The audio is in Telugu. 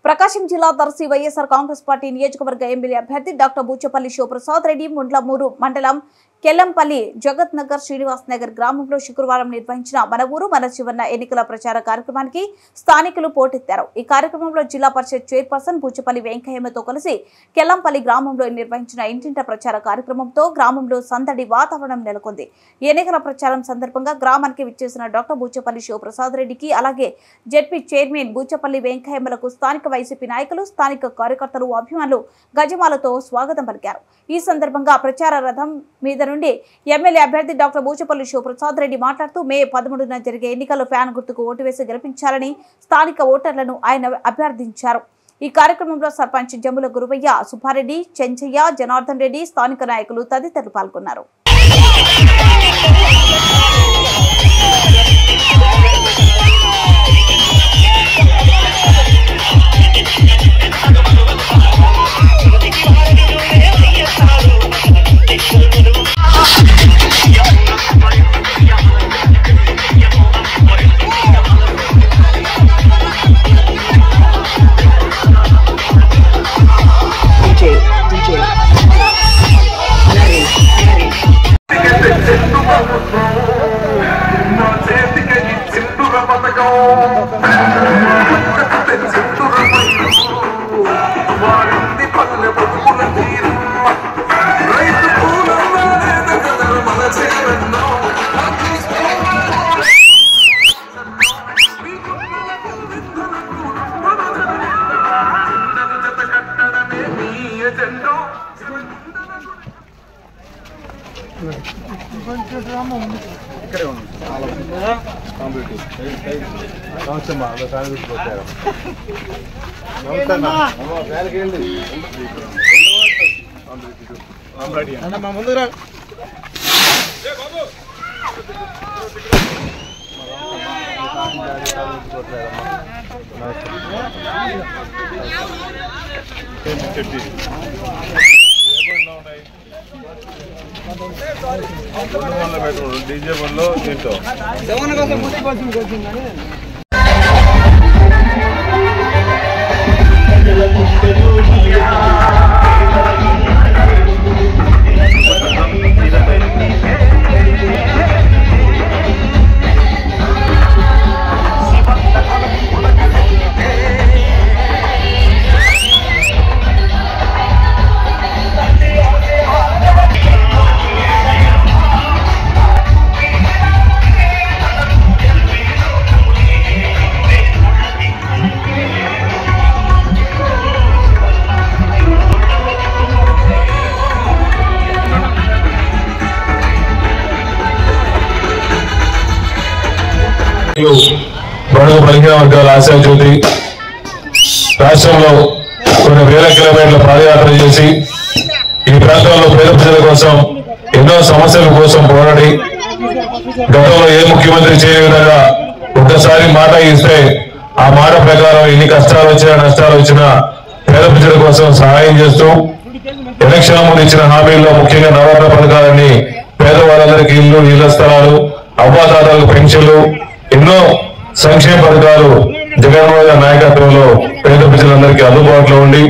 ప్రకాశం జిల్లా దర్శి వైఎస్ఆర్ కాంగ్రెస్ పార్టీ నియోజకవర్గ ఎమ్మెల్యే అభ్యర్థి డాక్టర్ బూచపల్లి శివప్రసాద్ రెడ్డి ముండ్లమూరు మండలం కెల్లంపల్లి జగత్ నగర్ శ్రీనివాస్ నగర్ గ్రామంలో శుక్రవారం నిర్వహించిన మన ఊరు మన చివరన ఎన్నికల ప్రచార కార్యక్రమానికి స్థానికులు పోటెత్తారు। ఈ కార్యక్రమంలో జిల్లా పరిషత్ చైర్పర్సన్ బూచపల్లి వెంకయ్యతో కలిసి కెల్లంపల్లి గ్రామంలో నిర్వహించిన ఇంటింట ప్రచార కార్యక్రమంతో గ్రామంలో సందడి వాతావరణం నెలకొంది। ఎన్నికల ప్రచారం సందర్భంగా గ్రామానికి విచ్చేసిన డాక్టర్ బూచపల్లి శివప్రసాద్ రెడ్డికి అలాగే జెడ్పీ చైర్మన్ బూచపల్లి వెంకయ్యలకు స్థానిక వైసీపీ నాయకులు స్థానిక కార్యకర్తలు అభిమానులు గజమాలతో స్వాగతం పలికారు। ఈ సందర్భంగా ప్రచార రథం మీద నుండి ఎమ్మెల్యే అభ్యర్థి డాక్టర్ బూచపల్లి శివప్రసాద్ రెడ్డి మాట్లాడుతూ మే 13న జరిగే ఎన్నికల్లో ఫ్యాన్ గుర్తుకు ఓటు వేసి గెలిపించాలని స్థానిక ఓటర్లను ఆయన అభ్యర్థించారు। ఈ కార్యక్రమంలో సర్పంచ్ జమ్ముల గురువయ్య, సుబ్బారెడ్డి, చెంచయ్య, జనార్దన్ రెడ్డి, స్థానిక నాయకులు తదితరులు పాల్గొన్నారు। डीजे बल्लो దీంతో జవన కోసం ముట్టి కొంచెం కానీ బడుగు బలహీన వర్గాల ఆశాజ్యోతి రాష్ట్రంలో కొన్ని వేల కిలోమీటర్ల పాదయాత్ర చేసి ఈ ప్రాంతంలో పేద ప్రజల కోసం ఎన్నో సమస్యల కోసం పోరాడి గతంలో ఏ ముఖ్యమంత్రి చేయని విధంగా ఒక్కసారి మాట ఇస్తే ఆ మాట ప్రకారం ఎన్ని కష్టాలు వచ్చినా నష్టాలు వచ్చినా పేద ప్రజల కోసం సహాయం చేస్తూ ఎలక్షన్ ముందు ఇచ్చిన హామీల్లో ముఖ్యంగా నవరత్న పథకాలన్నీ పేదవాళ్ళందరికీ ఇల్లు, ఇళ్ల స్థలాలు, అవ్వాతాతలకు పెన్షన్లు, ఎన్నో సంక్షేమ పథకాలు జగన్మోహన్ నాయకత్వంలో పేద ప్రజలందరికీ అందుబాటులో ఉండి